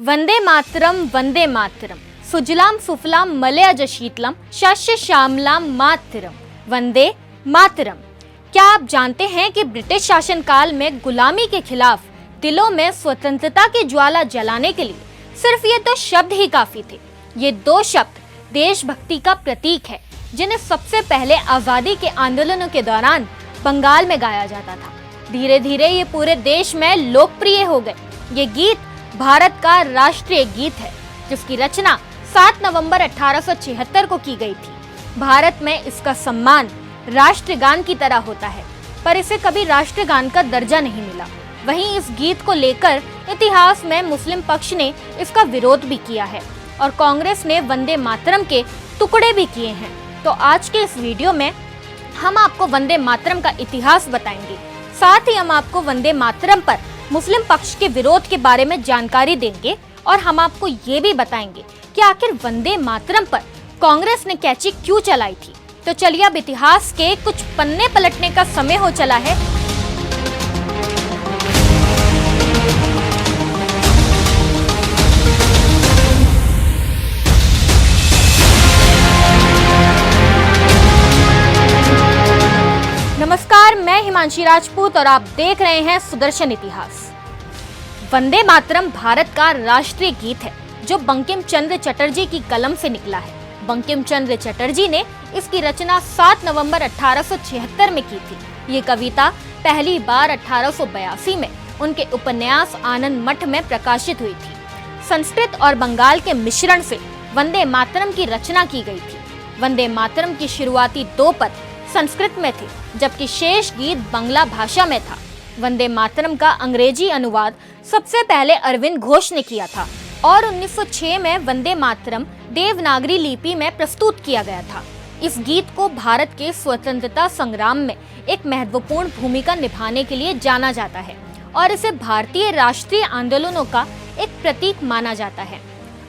वंदे मातरम, सुजलाम सुफलाम मलयज शीतलम शस्य श्यामलाम मातरम, वंदे मातरम। क्या आप जानते हैं कि ब्रिटिश शासनकाल में गुलामी के खिलाफ दिलों में स्वतंत्रता की ज्वाला जलाने के लिए सिर्फ ये दो शब्द ही काफी थे। ये दो शब्द देशभक्ति का प्रतीक है, जिन्हें सबसे पहले आजादी के आंदोलनों के दौरान बंगाल में गाया जाता था। धीरे धीरे ये पूरे देश में लोकप्रिय हो गए। ये गीत भारत का राष्ट्रीय गीत है, जिसकी रचना 7 नवंबर 1876 को की गई थी। भारत में इसका सम्मान राष्ट्रगान की तरह होता है, पर इसे कभी राष्ट्रगान का दर्जा नहीं मिला। वहीं इस गीत को लेकर इतिहास में मुस्लिम पक्ष ने इसका विरोध भी किया है और कांग्रेस ने वंदे मातरम के टुकड़े भी किए हैं। तो आज के इस वीडियो में हम आपको वंदे मातरम का इतिहास बताएंगे, साथ ही हम आपको वंदे मातरम पर मुस्लिम पक्ष के विरोध के बारे में जानकारी देंगे और हम आपको ये भी बताएंगे कि आखिर वंदे मातरम पर कांग्रेस ने कैची क्यों चलाई थी। तो चलिए अब इतिहास के कुछ पन्ने पलटने का समय हो चला है। नमस्कार, मैं हिमांशी राजपूत और आप देख रहे हैं सुदर्शन इतिहास। वंदे मातरम भारत का राष्ट्रीय गीत है, जो बंकिम चंद्र चटर्जी की कलम से निकला है। बंकिम चंद्र चटर्जी ने इसकी रचना 7 नवंबर 1876 में की थी। ये कविता पहली बार 1882 में उनके उपन्यास आनंद मठ में प्रकाशित हुई थी। संस्कृत और बंगाल के मिश्रण से वंदे मातरम की रचना की गई थी। वंदे मातरम की शुरुआती 2 पद संस्कृत में थे, जबकि शेष गीत बांग्ला भाषा में था। वंदे मातरम का अंग्रेजी अनुवाद सबसे पहले अरविंद घोष ने किया था और 1906 में वंदे मातरम देवनागरी लिपि में प्रस्तुत किया गया था। इस गीत को भारत के स्वतंत्रता संग्राम में एक महत्वपूर्ण भूमिका निभाने के लिए जाना जाता है और इसे भारतीय राष्ट्रीय आंदोलनों का एक प्रतीक माना जाता है।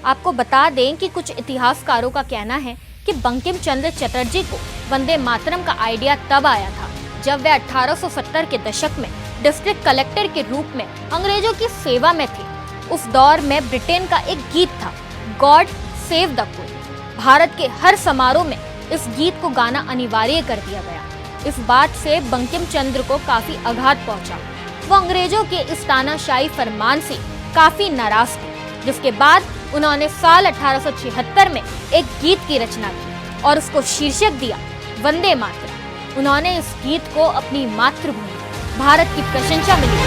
आपको बता दें कि कुछ इतिहासकारों का कहना है कि बंकिम चंद्र चटर्जी को वंदे मातरम का आइडिया तब आया था जब वे 1870 के दशक में डिस्ट्रिक्ट कलेक्टर के रूप में अंग्रेजों की सेवा में थे। उस दौर में ब्रिटेन का एक गीत था, God save the queen. Bharat के हर समारोह में इस गीत को गाना अनिवार्य कर दिया गया। इस बात से बंकिम चंद्र को काफी आघात पहुंचा। वो अंग्रेजों के इस तानाशाही फरमान से काफी नाराज थे, जिसके बाद उन्होंने साल 1876 में एक गीत की रचना की और उसको शीर्षक दिया वंदे मातरम। उन्होंने इस गीत को अपनी मातृभूमि भारत की प्रशंसा मिली।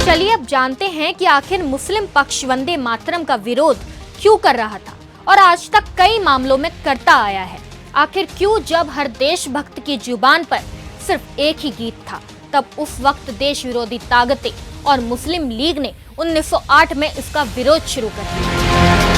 चलिए अब जानते हैं कि आखिर मुस्लिम पक्ष वंदे मातरम का विरोध क्यों कर रहा था और आज तक कई मामलों में करता आया है। आखिर क्यों, जब हर देशभक्त की जुबान पर सिर्फ एक ही गीत था, तब उस वक्त देश विरोधी ताकतें और मुस्लिम लीग ने 1908 में इसका विरोध शुरू कर दिया।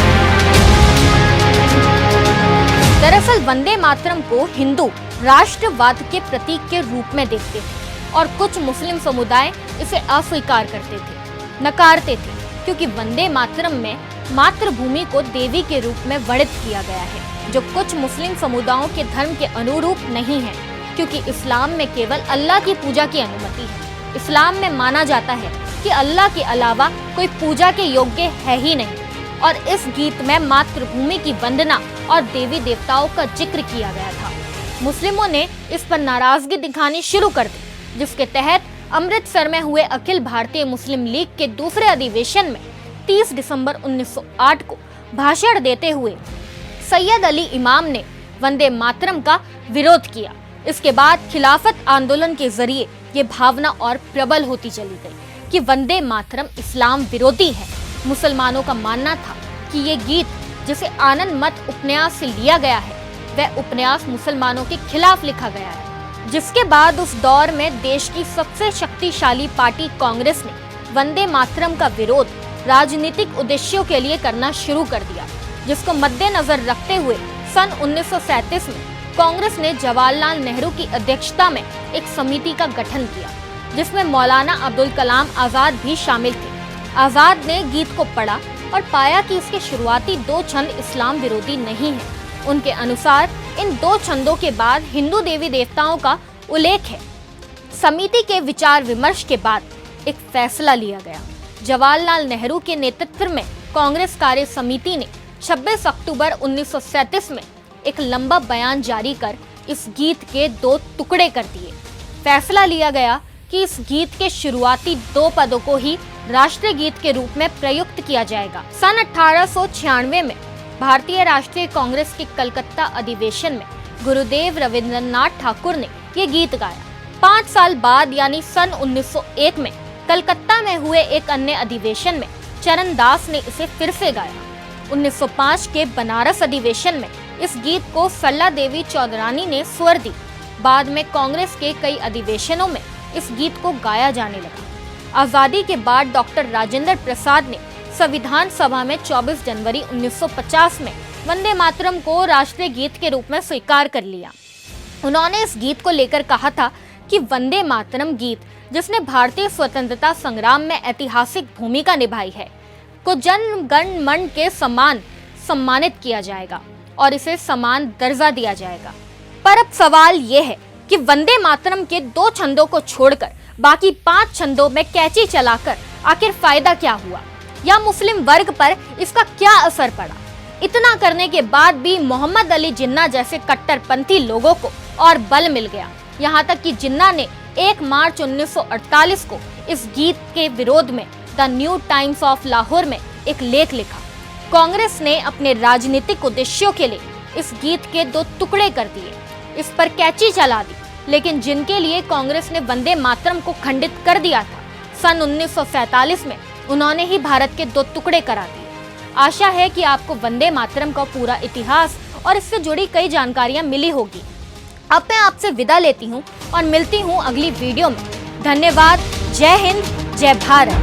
दरअसल वंदे मातरम को हिंदू राष्ट्रवाद के प्रतीक के रूप में देखते थे और कुछ मुस्लिम समुदाय इसे अस्वीकार करते थे, नकारते थे, क्योंकि वंदे मातरम में मातृभूमि को देवी के रूप में वर्णित किया गया है, जो कुछ मुस्लिम समुदायों के धर्म के अनुरूप नहीं है, क्योंकि इस्लाम में केवल अल्लाह की पूजा की अनुमति है। इस्लाम में माना जाता है कि अल्लाह के अलावा कोई पूजा के योग्य है ही नहीं, और इस गीत में मातृभूमि की वंदना और देवी देवताओं का जिक्र किया गया था। मुस्लिमों ने इस पर नाराजगी दिखानी शुरू कर दी, जिसके तहत अमृतसर में हुए अखिल भारतीय मुस्लिम लीग के दूसरे अधिवेशन में 30 दिसंबर 1908 को भाषण देते हुए सैयद अली इमाम ने वंदे मातरम का विरोध किया। इसके बाद खिलाफत आंदोलन के जरिए ये भावना और प्रबल होती चली गई कि वंदे मातरम इस्लाम विरोधी है। मुसलमानों का मानना था कि ये गीत, जिसे आनंद मठ उपन्यास से लिया गया है, वह उपन्यास मुसलमानों के खिलाफ लिखा गया है। जिसके बाद उस दौर में देश की सबसे शक्तिशाली पार्टी कांग्रेस ने वंदे मातरम का विरोध राजनीतिक उद्देश्यों के लिए करना शुरू कर दिया, जिसको मद्देनजर रखते हुए सन 1937 में कांग्रेस ने जवाहरलाल नेहरू की अध्यक्षता में एक समिति का गठन किया, जिसमें मौलाना अब्दुल कलाम आजाद भी शामिल थे। आजाद ने गीत को पढ़ा और पाया कि इसके शुरुआती 2 छंद इस्लाम विरोधी नहीं हैं। उनके अनुसार इन 2 छंदों के बाद हिंदू देवी देवताओं का उल्लेख है। समिति के विचार विमर्श के बाद एक फैसला लिया गया। जवाहरलाल नेहरू के नेतृत्व में कांग्रेस कार्य समिति ने 26 अक्टूबर 1937 में एक लंबा बयान जारी कर इस गीत के 2 टुकड़े कर दिए। फैसला लिया गया कि इस गीत के शुरुआती 2 पदों को ही राष्ट्रीय गीत के रूप में प्रयुक्त किया जाएगा। सन 1896 में भारतीय राष्ट्रीय कांग्रेस के कलकत्ता अधिवेशन में गुरुदेव रविंद्रनाथ ठाकुर ने ये गीत गाया। 5 साल बाद यानी सन 1901 में कलकत्ता में हुए एक अन्य अधिवेशन में चरणदास ने इसे फिर से गाया। 1905 के बनारस अधिवेशन में इस गीत को सरला देवी चौधरानी ने स्वर दी। बाद में कांग्रेस के कई अधिवेशनों में इस गीत को गाया जाने लगा। आजादी के बाद डॉक्टर राजेंद्र प्रसाद ने संविधान सभा में 24 जनवरी 1950 में वंदे मातरम को राष्ट्रीय गीत के रूप में स्वीकार कर लिया। उन्होंने इस गीत को लेकर कहा था कि वंदे मातरम गीत, जिसने भारतीय स्वतंत्रता संग्राम में ऐतिहासिक भूमिका निभाई है, को जन गण मन के समान सम्मानित किया जाएगा और इसे समान दर्जा दिया जाएगा। पर अब सवाल ये है कि वंदे मातरम के 2 छंदों को छोड़कर बाकी 5 छंदों में कैची चलाकर आखिर फायदा क्या हुआ, या मुस्लिम वर्ग पर इसका क्या असर पड़ा। इतना करने के बाद भी मोहम्मद अली जिन्ना जैसे कट्टरपंथी लोगों को और बल मिल गया। यहाँ तक कि जिन्ना ने 1 मार्च 1948 को इस गीत के विरोध में the new times of Lahore में एक लेख लिखा। कांग्रेस ने अपने राजनीतिक उद्देश्यों के लिए इस गीत के 2 टुकड़े कर दिए, इस पर कैची चला दी, लेकिन जिनके लिए कांग्रेस ने वंदे मातरम को खंडित कर दिया था, सन 1947 में उन्होंने ही भारत के 2 टुकड़े करा दिए। आशा है कि आपको वंदे मातरम का पूरा इतिहास और इससे जुड़ी कई जानकारियां मिली होगी। अब मैं आपसे विदा लेती हूं और मिलती हूं अगली वीडियो में। धन्यवाद। जय हिंद, जय भारत।